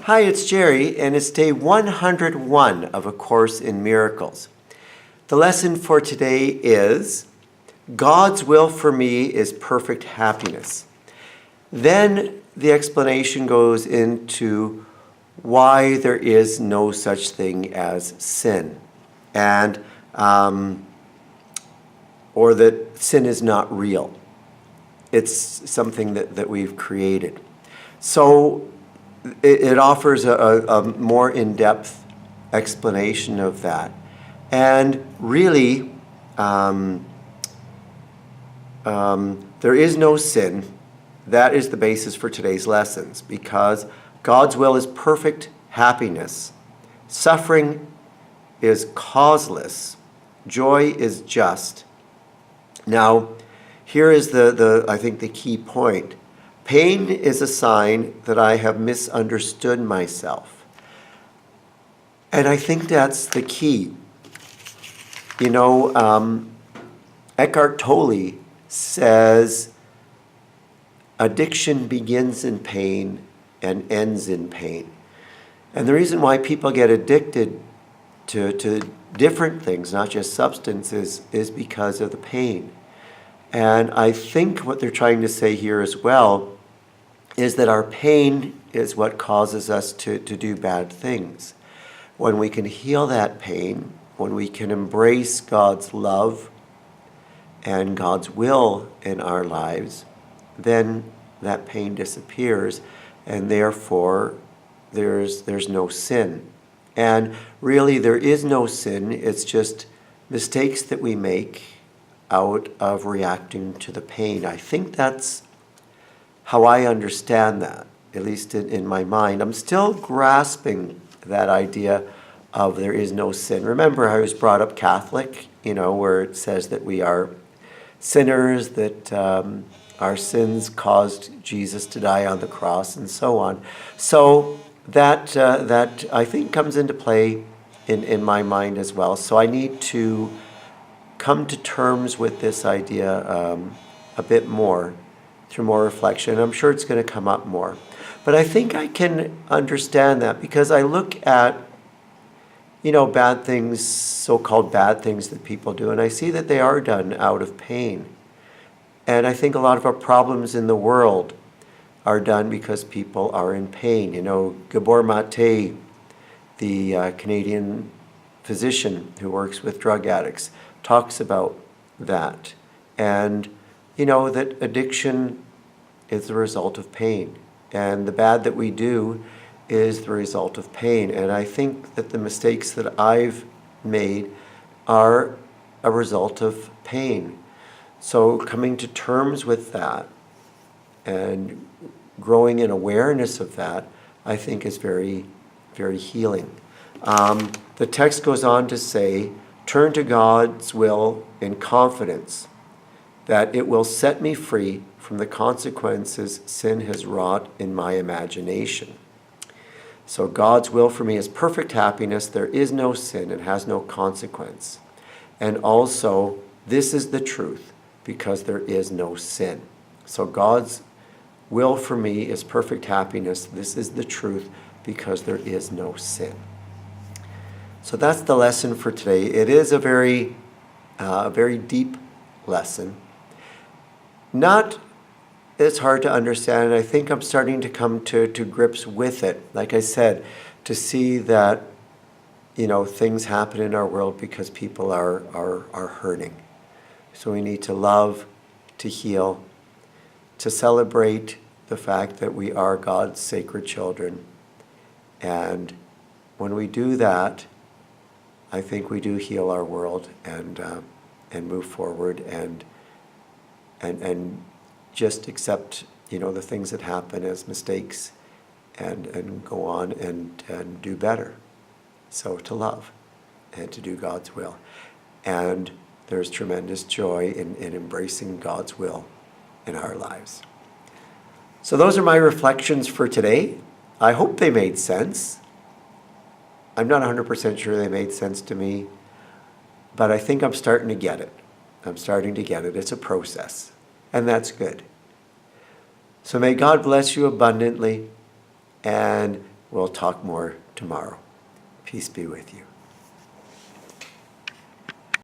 Hi, it's Gerry, and it's day 101 of A Course in Miracles. The lesson for today is, God's will for me is perfect happiness. Then the explanation goes into why there is no such thing as sin, and or that sin is not real. It's something that we've created. So it offers a more in-depth explanation of that. And really, there is no sin. That is the basis for today's lessons, because God's will is perfect happiness. Suffering is causeless. Joy is just. Now, here is I think the key point. Pain is a sign that I have misunderstood myself. And I think that's the key. You know, Eckhart Tolle says, addiction begins in pain and ends in pain. And the reason why people get addicted to different things, not just substances, is because of the pain. And I think what they're trying to say here as well is that our pain is what causes us to do bad things. When we can heal that pain, when we can embrace God's love and God's will in our lives, then that pain disappears, and therefore there's no sin. And really there is no sin, it's just mistakes that we make out of reacting to the pain. I think that's how I understand that, at least in my mind. I'm still grasping that idea of there is no sin. Remember, I was brought up Catholic, where it says that we are sinners, that our sins caused Jesus to die on the cross, and so on. So that I think comes into play in my mind as well. So I need to come to terms with this idea a bit more through more reflection. I'm sure it's going to come up more. But I think I can understand that because I look at, bad things, so-called bad things that people do, and I see that they are done out of pain. And I think a lot of our problems in the world are done because people are in pain. Gabor Mate, the Canadian physician who works with drug addicts, talks about that. And that addiction is the result of pain. And the bad that we do is the result of pain. And I think that the mistakes that I've made are a result of pain. So coming to terms with that and growing in awareness of that, I think is very, very healing. The text goes on to say, turn to God's will in confidence that it will set me free from the consequences sin has wrought in my imagination. So God's will for me is perfect happiness. There is no sin. It has no consequence. And also, this is the truth because there is no sin. So God's will for me is perfect happiness. This is the truth because there is no sin. So that's the lesson for today. It is a very deep lesson. Not as hard to understand, and I think I'm starting to come to grips with it. Like I said, to see that, things happen in our world because people are hurting. So we need to love, to heal, to celebrate the fact that we are God's sacred children. And when we do that, I think we do heal our world and move forward and just accept, the things that happen as mistakes and go on and do better. So to love and to do God's will. And there's tremendous joy in embracing God's will in our lives. So those are my reflections for today. I hope they made sense. I'm not 100% sure they made sense to me, but I think I'm starting to get it. It's a process, and that's good. So may God bless you abundantly, and We'll talk more tomorrow. Peace be with you.